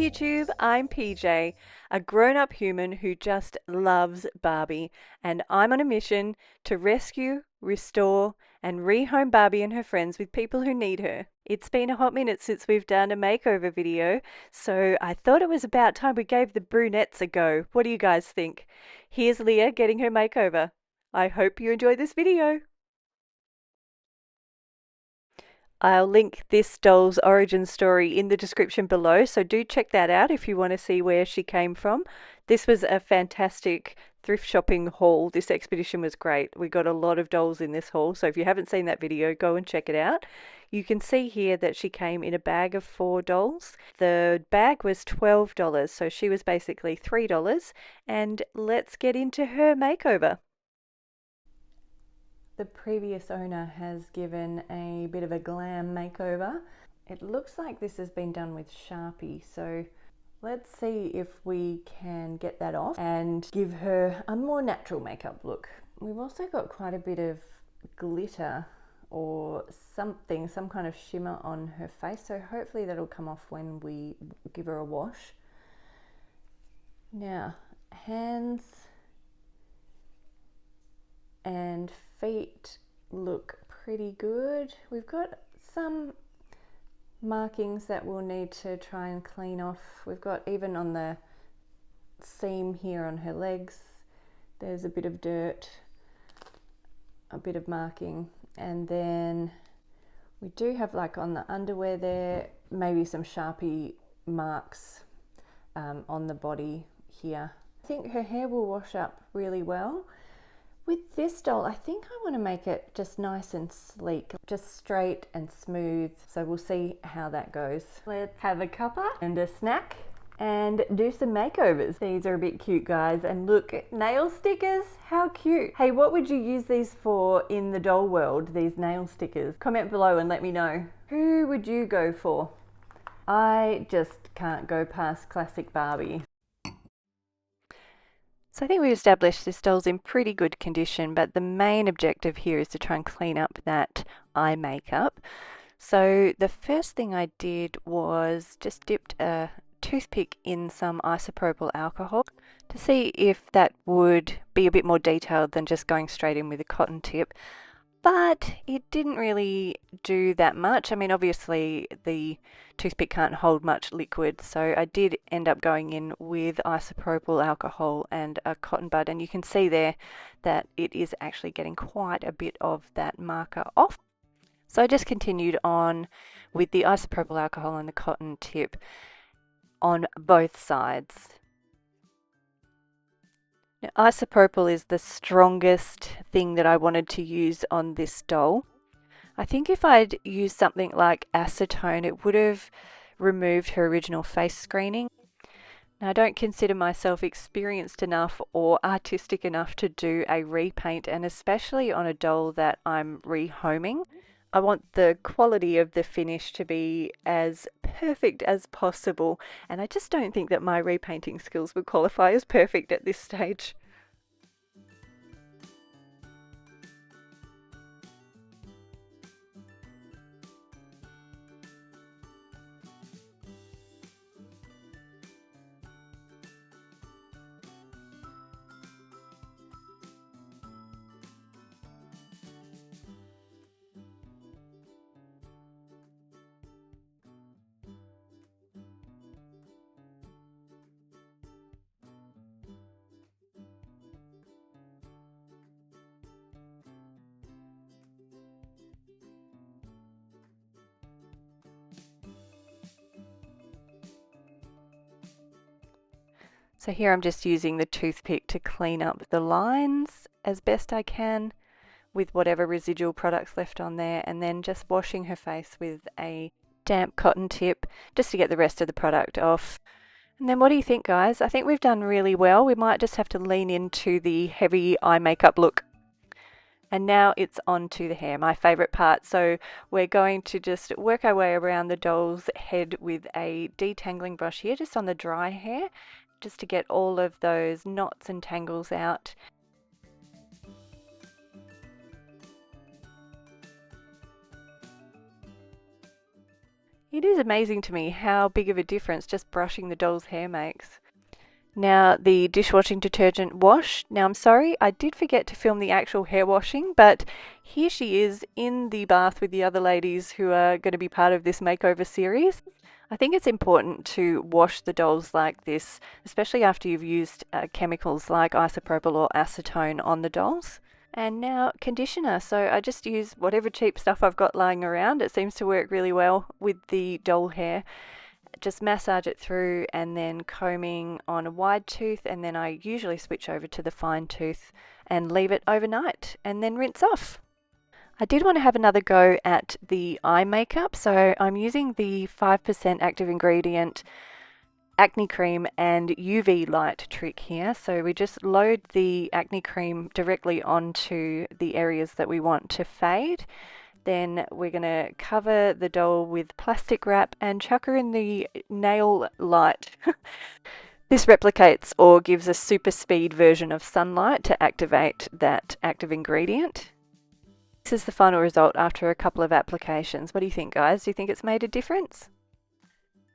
YouTube, I'm PJ, a grown-up human who just loves Barbie, and I'm on a mission to rescue, restore, and rehome Barbie and her friends with people who need her. It's been a hot minute since we've done a makeover video, so I thought it was about time we gave the brunettes a go. What do you guys think? Here's Leah getting her makeover. I hope you enjoy this video. I'll link this doll's origin story in the description below, so do check that out if you want to see where she came from. This was a fantastic thrift shopping haul. This expedition was great. We got a lot of dolls in this haul, so if you haven't seen that video, go and check it out. You can see here that she came in a bag of 4 dolls. The bag was $12, so she was basically $3, and let's get into her makeover. The previous owner has given a bit of a glam makeover. It looks like this has been done with Sharpie, so let's see if we can get that off and give her a more natural makeup look. We've also got quite a bit of glitter or something, some kind of shimmer on her face, so hopefully that'll come off when we give her a wash. Now, hands and feet look pretty good. We've got some markings that we'll need to try and clean off. We've got even on the seam here on her legs, there's a bit of dirt, a bit of marking, and then we do have, like on the underwear there, maybe some Sharpie marks on the body here. I think her hair will wash up really well. With this doll, I think I want to make it just nice and sleek, just straight and smooth. So we'll see how that goes. Let's have a cuppa and a snack and do some makeovers. These are a bit cute, guys. And look, nail stickers, how cute. Hey, what would you use these for in the doll world, these nail stickers? Comment below and let me know. Who would you go for? I just can't go past classic Barbie. So I think we've established this doll's in pretty good condition, but the main objective here is to try and clean up that eye makeup. So the first thing I did was just dipped a toothpick in some isopropyl alcohol to see if that would be a bit more detailed than just going straight in with a cotton tip. But it didn't really do that much. I mean, obviously the toothpick can't hold much liquid, so I did end up going in with isopropyl alcohol and a cotton bud, and you can see there that it is actually getting quite a bit of that marker off. So I just continued on with the isopropyl alcohol and the cotton tip on both sides. Now, isopropyl is the strongest thing that I wanted to use on this doll. I think if I'd used something like acetone, it would have removed her original face screening. Now, I don't consider myself experienced enough or artistic enough to do a repaint, and especially on a doll that I'm rehoming. I want the quality of the finish to be as perfect as possible, and I just don't think that my repainting skills would qualify as perfect at this stage. So here I'm just using the toothpick to clean up the lines as best I can with whatever residual products left on there, and then just washing her face with a damp cotton tip just to get the rest of the product off. And then what do you think, guys? I think we've done really well. We might just have to lean into the heavy eye makeup look. And now it's on to the hair, my favorite part. So we're going to just work our way around the doll's head with a detangling brush here, just on the dry hair, just to get all of those knots and tangles out. It is amazing to me how big of a difference just brushing the doll's hair makes. Now, the dishwashing detergent wash. Now, I'm sorry, I did forget to film the actual hair washing, but here she is in the bath with the other ladies who are going to be part of this makeover series. I think it's important to wash the dolls like this, especially after you've used chemicals like isopropyl or acetone on the dolls. And now conditioner. So I just use whatever cheap stuff I've got lying around. It seems to work really well with the doll hair. Just massage it through and then combing on a wide tooth, and then I usually switch over to the fine tooth and leave it overnight and then rinse off. I did want to have another go at the eye makeup, so I'm using the 5% active ingredient acne cream and UV light trick here. So we just load the acne cream directly onto the areas that we want to fade. Then we're going to cover the doll with plastic wrap and chuck her in the nail light. This replicates or gives a super speed version of sunlight to activate that active ingredient. This is the final result after a couple of applications. What do you think, guys? Do you think it's made a difference?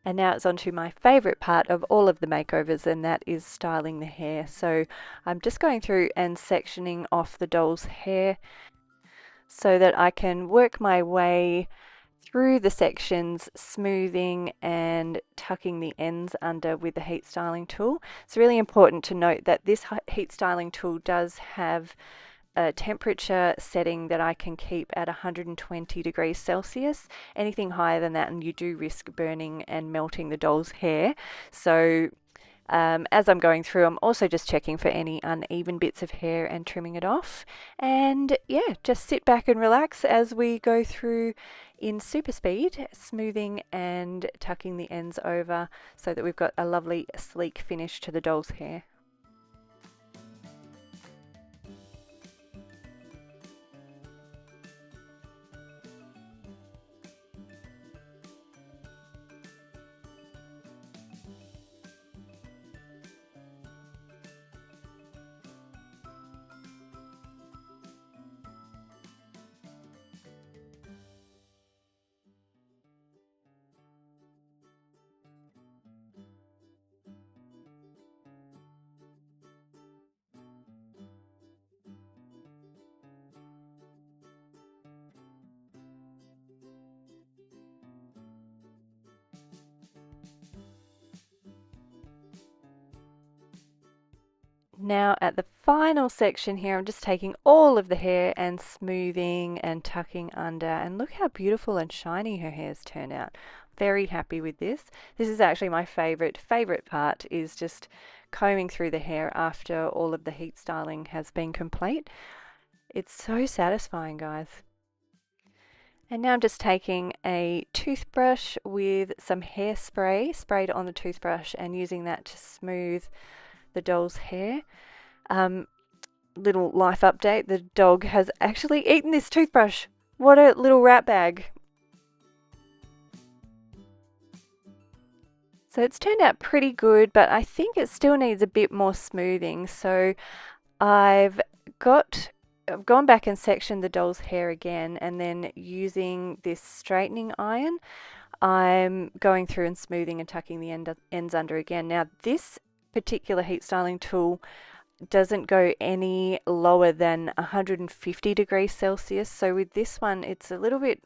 And now it's on to my favourite part of all of the makeovers, and that is styling the hair. So I'm just going through and sectioning off the doll's hair so that I can work my way through the sections, smoothing and tucking the ends under with the heat styling tool. It's really important to note that this heat styling tool does have a temperature setting that I can keep at 120 degrees Celsius. Anything higher than that and you do risk burning and melting the doll's hair. So as I'm going through, I'm also just checking for any uneven bits of hair and trimming it off. And yeah, just sit back and relax as we go through in super speed, smoothing and tucking the ends over so that we've got a lovely sleek finish to the doll's hair. Now at the final section here, I'm just taking all of the hair and smoothing and tucking under, and look how beautiful and shiny her hair's turned out. Very happy with this. This is actually my favorite part, is just combing through the hair after all of the heat styling has been complete. It's so satisfying, guys. And now I'm just taking a toothbrush with some hairspray sprayed on the toothbrush and using that to smooth the doll's hair. Little life update, the dog has actually eaten this toothbrush. What a little rat bag. So it's turned out pretty good, but I think it still needs a bit more smoothing. So I've gone back and sectioned the doll's hair again, and then using this straightening iron, I'm going through and smoothing and tucking the ends under again. Now this particular heat styling tool doesn't go any lower than 150 degrees Celsius. So with this one, it's a little bit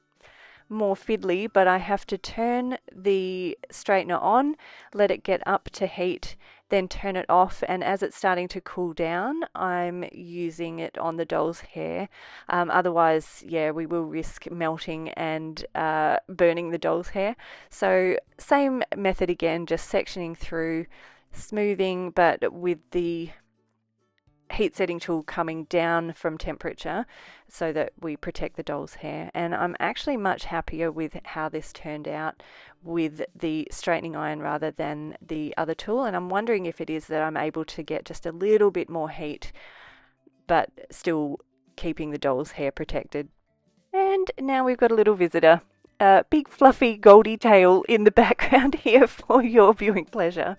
more fiddly, but I have to turn the straightener on, let it get up to heat, then turn it off, and as it's starting to cool down, I'm using it on the doll's hair. Otherwise, yeah, we will risk melting and burning the doll's hair. So same method again, just sectioning through, smoothing, but with the heat setting tool coming down from temperature so that we protect the doll's hair. And I'm actually much happier with how this turned out with the straightening iron rather than the other tool. And I'm wondering if it is that I'm able to get just a little bit more heat but still keeping the doll's hair protected. And now we've got a little visitor. Big fluffy Goldie tail in the background here for your viewing pleasure.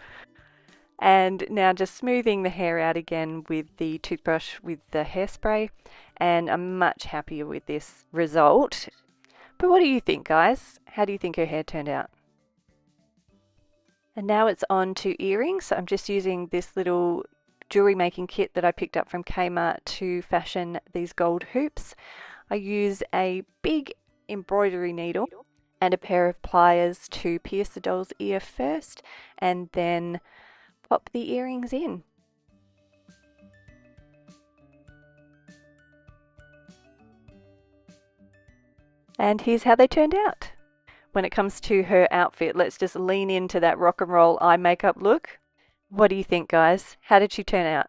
And now just smoothing the hair out again with the toothbrush with the hairspray, and I'm much happier with this result. But what do you think, guys? How do you think her hair turned out? And now it's on to earrings. So I'm just using this little jewelry making kit that I picked up from Kmart to fashion these gold hoops. I use a big embroidery needle and a pair of pliers to pierce the doll's ear first and then pop the earrings in. And here's how they turned out. When it comes to her outfit, let's just lean into that rock and roll eye makeup look. What do you think, guys? How did she turn out?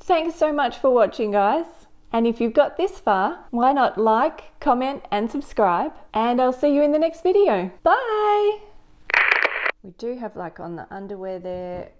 Thanks so much for watching, guys. And if you've got this far, why not like, comment and subscribe, and I'll see you in the next video. Bye! We do have, like, on the underwear there,